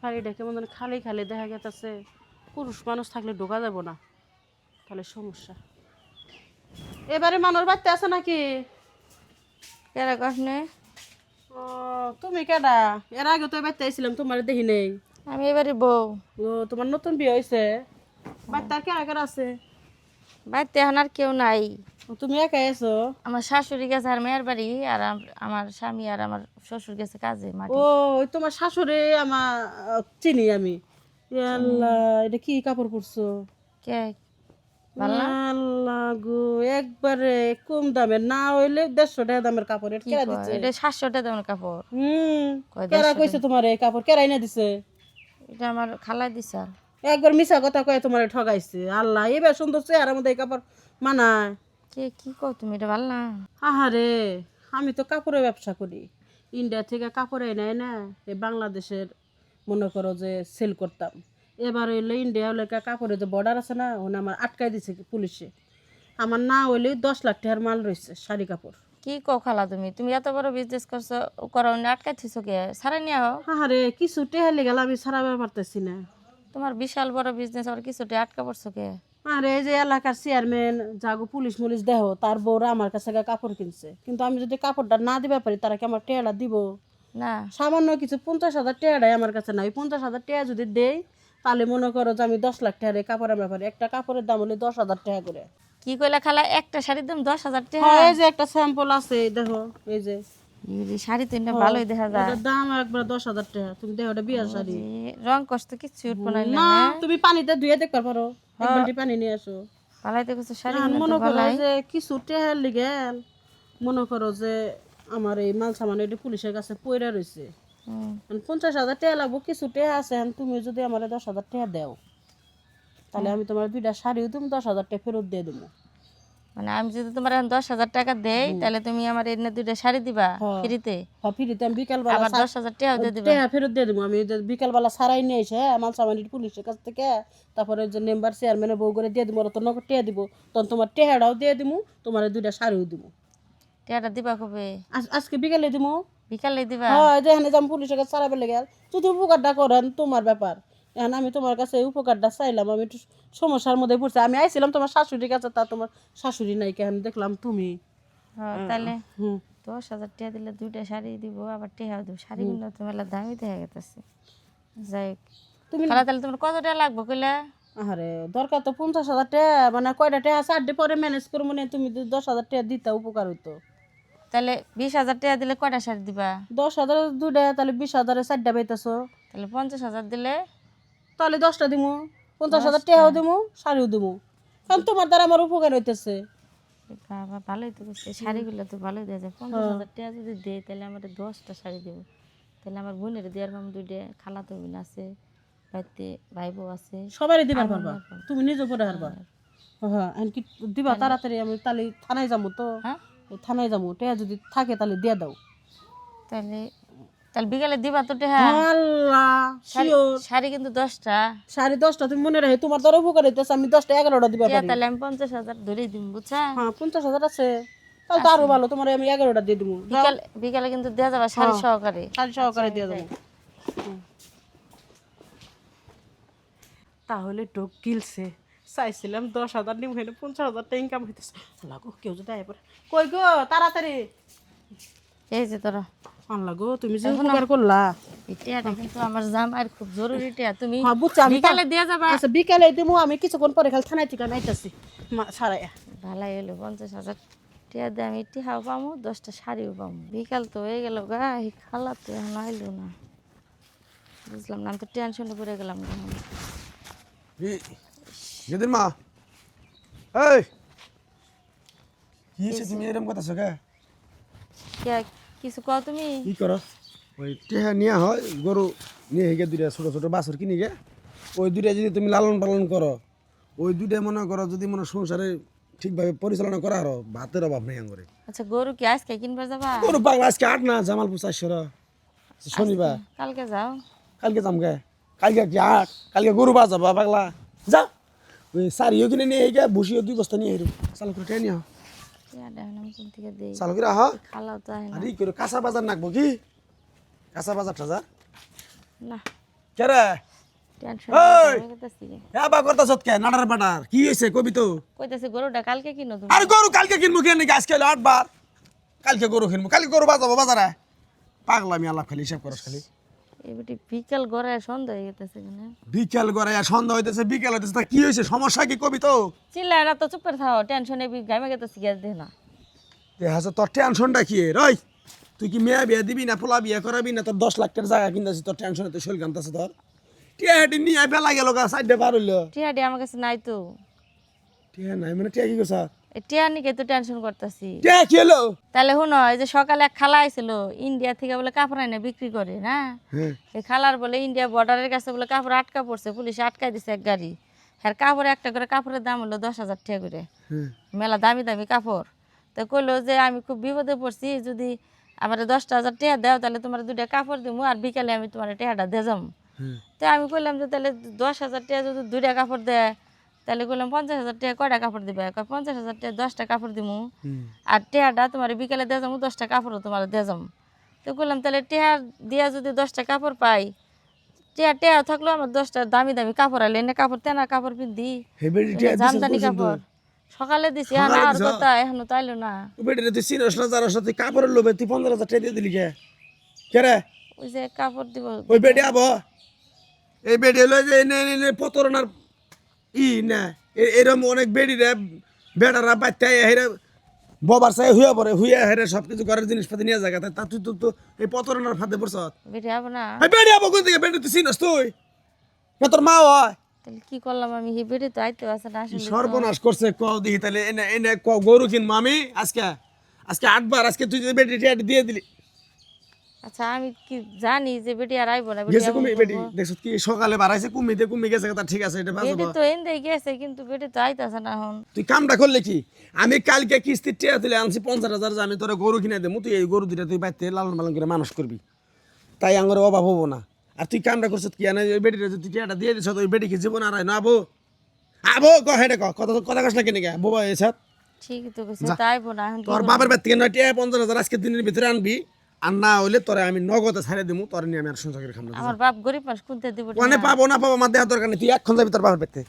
ফাড়িটা কেমন যেন খালি খালি দেখা গেছে, পুরুষ মানুষ থাকলে ঢোকা যাব না, তাহলে সমস্যা। এবারে মানুষ বাড়তে আছে নাকি? কেরা কখনে ও তুমি কেডা? এর আগে তো বাড়তে আইছিলাম, তোমার দেখি নেই। আমি এবারে বউ। ও তোমার নতুন বিয়ে হয়েছে? বাড়তে আর কেরা কেরা আছে? বাড়িতে এখন আর কেউ নাই। ও, তুমি একাই আছো? আমার শাশুড়ি গেছে আর মেয়ের বাড়ি, আর আমার স্বামী আর আমার শ্বশুর গেছে কাজে ও মাঠে। ওই তোমার শাশুড়ি আমার চিনি আমি। এ আল্লাহ, এটা কি কাপড় পরছো? কে ভাল না? আল্লাহ গো, একবারে কম দামের, না হইলে 150 টাকা দামের কাপড়। এটা কি কেরা কয় দিচ্ছে? এটা 700 টাকা দামের কাপড়। কয় কেরা 150 কইছে তোমার এই কাপড়? কেরাই না দিছে? এটা আমার খালাই দিছে। একবার মিছা কথা কয়ে তোমার ঠগাইছে। আল্লাহ, এবার সুন্দর চেহারার মধ্যে এই কাপড় মানায়? কে কি কও তুমি? এটা ভাল না? আহারে, আমি তো কাপড়ের ব্যবসা করি। ইন্ডিয়া থেকে কাপড় এনে না এই বাংলাদেশের মনে করো যে সেল করতাম। এবার হইলে ইন্ডিয়া হলে কাপড়ের যে বর্ডার আছে না, ওখানে আমার আটকাই দিছে পুলিশে। আমার না হইলে 10 লাখ টাকার মাল রয়েছে, শাড়ি কাপড়। কি কও খালা তুমি? তুমি এত বড় বিজনেস করছো, করো না আটকাই থিছো কে? সারাই নিয়ে আও। আহারে, কিছু টেহালে গেল, আমি ছাড়াবে পারতেছি না। তোমার বিশাল বড় বিজনেস আর কিছুটা আটকা পড়ছো কে? আর এই যে এলাকার চেয়ারম্যান যাগো পুলিশ মুলিশ দেহ, তার বউরা আমার কাছে কাপড় কিনছে, কিন্তু আমি যদি কাপড়টা না দিবা পারি, তারা কি আমার টেহাটা দিব? না সামান্য কিছু 50,000 টাকাটাই আমার কাছে নাই। 50,000 টাকা যদি দেই, তাহলে মনে করো যে আমি 10 লাখ টাকার কাপড়ের ব্যাপারে। একটা কাপড়ের দাম হলে 10,000 টাকা করে। কি কইলা খালা? একটা শাড়ির দাম 10,000 টাকা? হ্যাঁ, এই যে একটা স্যাম্পল আছে, এই দেখো, এই যে এই শাড়ি তো এটা ভালোই দেখা যায়। এটার দাম একবার 10,000 টাকা। তুমি দেখো, এটা বিয়ার শাড়ি। রং কষ্ট কিচ্ছু উঠবো না না, তুমি পানিতে ধুয়ে দেখতে পারো, এক বালতি পানি নিয়ে আসো। ভালাই দেখছো শাড়ি এখন মনে করো যে কিছু টেহার লিগে মনে করো যে আমার এই মাল সামান এটা পুলিশের কাছে পইরা রয়েছে। 50,000 টাকা লাগবো, কিছু টাকা আছে। এখন তুমি যদি আমার 10,000 টাকা দাও, তাহলে আমি তোমার 2টা শাড়িও তুমি 10,000 টাকা ফেরত দিয়ে দেবো। মানে আমি যদি তোমার এখন 10,000 টাকা দেই, তাহলে তুমি আমার এনে 2টা শাড়ি দিবা ফ্রিতে? হ্যাঁ, ফ্রিতে। আমি বিকালবেলা আবার 10,000 টাকাও দিয়ে দিবা? টাকা ফেরত দিয়ে দেবো। আমি বিকালবেলা সারাই নিয়ে এসে মাল সামান পুলিশের কাছ থেকে, তারপরে যে মেম্বার চেয়ারম্যানের বউ করে দিয়ে দিব, ওরা তো নগদ টাকা দিব, তখন তোমার টাকাটাও দিয়ে দিব, তোমার 2টা শাড়িও দিব। টাকাটা দিবা কবে? আজকে বিকালে দিব। বিকালে দিবা? হ্যাঁ, যেখানে যাম পুলিশের কাছে সারাবে লেগে, যদি উপকারটা করেন তোমার ব্যাপার। এখন আমি তোমার কাছে এই উপকারটা চাইলাম, আমি একটু সমস্যার মধ্যে পড়ছি। আমি আইছিলাম তোমার শাশুড়ির কাছে, তা তোমার শাশুড়ি নাই, কেন দেখলাম তুমি। হ্যাঁ, তাহলে হুম 10,000 টাকা দিলে 2টা শাড়ি দিব, আবার টাকাও দিব। শাড়িগুলো তো মেলা দামি দেখা গেছে। যাই হোক, তুমি খালা তাহলে তোমার কত টাকা লাগবে কইলা? আরে, দরকার তো 50,000 টাকা, মানে কয়টা টাকা চারটে পরে ম্যানেজ করবো না। তুমি যদি 10,000 টাকা দিতে উপকার হইতো। তাহলে 20,000 টাকা দিলে কয়টা শাড়ি দিবা? 10,000 2টা, তাহলে 20,000 4টা পাইতেছো। তাহলে 50,000 দিলে তাহলে 10টা দিমু, 50,000 টাকাও দিমু, শাড়িও দিমু। কারণ তোমার দ্বারা আমার উপকার হইতেছে। বাবা ভালোই তো করছে। শাড়িগুলো তো ভালোই দেওয়া যায়। 50,000 টাকা যদি দেয়, তাহলে আমার 10টা শাড়ি দেবো। তাহলে আমার বোনের দেওয়ার পাম 2টা, খালাতো বোন আছে, বাড়িতে ভাই বউ আছে, সবারই দিবার পারবা, তুমি নিজে পরে হারবা। হ্যাঁ, এমনকি দিবা তাড়াতাড়ি। আমি তাহলে থানায় যাবো তো। হ্যাঁ থানায় যাবো, টেয়া যদি থাকে তাহলে দিয়ে দাও। তাহলে তাহলে বিকালে দিবা তো টাকা? আল্লাহ, শাড়ি কিন্তু 10টা। 10:30 তুমি মনে রাখে, তোমার দ্বারা উপকার হইতেছে। আমি 10টা 11টা দিবা পারি। তাহলে আমি 50,000 ধরেই দিন, বুঝছা? হ্যাঁ, 50,000 আছে, তাহলে তো আরো ভালো। তোমার আমি 11টা দিয়ে দিব। বিকালে কিন্তু দেওয়া যাবে শাড়ি সহকারে। শাড়ি সহকারে দিয়ে দেবো। তাহলে টোক গিলছে। চাইছিলাম 10,000 নিম, হইলে 50,000 টাকা ইনকাম হইতেছে। লাগো, কেউ যদি আয় পড়ে। কই গো, তাড়াতাড়ি। এই যে তোরা আল্লাহ গো, তুমি যে উপকার করলা। এটা কিন্তু আমার জামাইয়ের খুব জরুরি টিয়া। তুমি হ্যাঁ, বুঝছি। আমি বিকালে দিয়ে যাবা? আচ্ছা, বিকালে দিমু। আমি কিছুক্ষণ পরে খালি থানায় থেকে আইতাছি সারাইয়া। ভালাই হলো, 50,000 টিয়া দিয়ে আমি টিহাও পামু, 10টা শাড়িও পামু। বিকাল তো হয়ে গেল গা, এই খালা তো এখন আইলো না। বুঝলাম না, আমি তো টেনশনে পড়ে গেলাম। গেদির মা, এই কি হয়েছে? তুমি এরকম কথা কে? কিছু কও তুমি? কি করো? ওই টেহা নিয়ে হয়, গরু নিয়ে গিয়ে 2টা ছোট ছোট বাছুর কিনে গে, ওই 2টা যদি তুমি লালন পালন করো, ওই 2টা মনে করো যদি মনে সংসারে ঠিকভাবে পরিচালনা করা হলো, ভাতের অভাব নেই আঙ্গরে। আচ্ছা, গরু কি আজকে কিনবার যাবা? গরু পাগলা আজকে 8 না, জামালপুর 400 শনিবার। কালকে যাও। কালকে যাম গে? কালকে কি 8? কালকে গরু বাজাবা পাগলা। যা, ওই সারিও কিনে নিয়ে গিয়ে বসিও 2 বস্তা নিয়ে এরো, চালু করে টেনে নিও। টিয়াটা এখন আমি কোন থেকে দেই? চালু করে আহ। খালাও তো আহে না। আর ই করে কাঁচা বাজার নাকবো কি? কাঁচা বাজার টাজার না, কেরে টেনশন এই! কইতাছি আবার করতাছ কে নাডার বাটার কি হইছে কবি তো কইতাছি গরুটা কালকে কিনো তুমি আরে গরু কালকে কিনবো কেন নাকি আজকে হলো 8 বার কালকে গরু কিনবো কালকে গরু বাজাবো বাজারে পাগলামি আলাপ খালি হিসাব করস খালি এবারে বিকাল গড়ায় সন্ধ্যা হয়ে গেছে কেন বিকেল করে সন্ধ্যা হইতেছে বিকেল হইতেছে তা কি হয়েছে সমস্যা কি কবি তো চিল্লায় না তো চুপ করে থাও টেনশনে গামে গেতেছি গ্যাস দে না দেখাচ্ছে তোর টেনশনটা কি রই তুই কি মেয়া বিয়া দিবি না পোলা বিয়া করাবি না তোর 10 লাখ টাকার জায়গা কিনতেছিস তোর টেনশনে তুই শৈল কান্তাছে তোর টিয়াটি নিয়ে বেলা গেল গা সাইডে পার হইলো টিয়াডি আমার কাছে নাই তো টিয়া নাই মানে টিয়া কি করছ এই টিয়া নিকে তো টেনশন করতেছি টিয়া কি হলো তাহলে শুনো এই যে সকালে এক খালা আইছিল ইন্ডিয়া থেকে বলে কাপড় এনে বিক্রি করে না হ্যাঁ এই খালার বলে ইন্ডিয়া বর্ডারের কাছে বলে কাপড় আটকা পড়ছে পুলিশে আটকাই দিছে এক গাড়ি হ্যাঁ কাপড় একটা করে কাপড়ের দাম হলো 10,000 টাকা করে হ্যাঁ মেলা দামি দামি কাপড় তো কইলো যে আমি খুব বিপদে পড়ছি যদি আমার 10,000 টাকা দাও তাহলে তোমার 2টা কাপড় দিব আর বিকালে আমি তোমার টাকাটা দিয়ে যাম হ্যাঁ তো আমি কইলাম যে তাহলে 10,000 টাকা যদি 2টা কাপড় দেয় তাহলে কইলাম 50,000 টাকা কয়টা কাপড় দিবে 50,000 টাকা 10টা কাপড় দিমু আর টাকাটা তোমার বিকালে দিয়ে যাবো 10টা কাপড়ও তোমার দিয়ে যাম তো কইলাম তাহলে টাকা দিয়া যদি 10টা কাপড় পাই টাকা থাকলো আমার 10টা দামি দামি কাপড় আইলে এনে কাপড় তেনা কাপড় পিন্দি হেবেডি টিয়া জামদানি কাপড় সকালে দিছি আর সকালে আর দিছো? কথা এখনো তাইলো না বেটি তুই চিনস না জানস না তুই কাপড়ের লোভে তুই 15,000 টাকা দিয়ে দিলি কে কে রে ওই যে কাপড় দিব ওই বেডি আবো এই বেডি হলো যে এনে পতরনার ই না এরকম অনেক বেডি রে বেড়ারা বাচ্চা হেরে ববার চাই হুয়া পরে হুয়া হেরে সব কিছু ঘরের জিনিসপাতি নিয়ে যায় তা তুই তো এই পতরনার ফাঁদে পড়ছ বেটে যাবো না এই বেডি আবো কোন থেকে বেডি তুই চিনস তুই না তোর মা হয় তাহলে কি করলাম আমি হে বেটে তো আইতে পারছে না কি আসলে সর্বনাশ করছে ক দেখি তাহলে এনে এনে গরু কিনবো আমি আজকে আজকে 8 বার আজকে তুই যে বেডি টিয়া দিয়ে দিলি আচ্ছা আমি কি জানি যে বেটে আর আইবো না বেটে গেছে কুমি বেডি দেখছ কি সকালে বাড়াইছে কুমি গেছে তা ঠিক আছে এটা বেটে বাজবা তো এনদে গেছে কিন্তু বেটে তো আইতাছে না এখন তুই কামটা করলে কি আমি কালকে কিস্তি টিয়া তুলে আনছি 50,000 যে আমি তোরা গরু কিনে দেবো তুই এই গরু দুটা তুই বাইতে লালন পালন করে মানুষ করবি তাই আঙ্গরে অভাব হবো না আর তুই কামটা করছিস কি আনে ওই বেটিটা যদি টিয়াটা দিয়ে দিছ তো ওই বেটি কি জীবন আর হয় না আবো আবো ক হেডে কথা কথা কস না কেন গে বোবা এসে ঠিকই তো কইছে তো আইবো না এখন কি তোর বাবার বাড়ি থেকে নয় টিয়া 50,000 আজকে দিনের ভিতরে আনবি আর না হলে তোরা আমি নগদে ছাড়ে দেবো তোর নিয়ে আমি আর সংসার করে খাম না আমার বাপ গরিব মানুষ কোনতে দিব মানে পাবো না পাবো আমার দেওয়ার দরকার নেই তুই এখন যাবি তোর বাবার বাড়িতে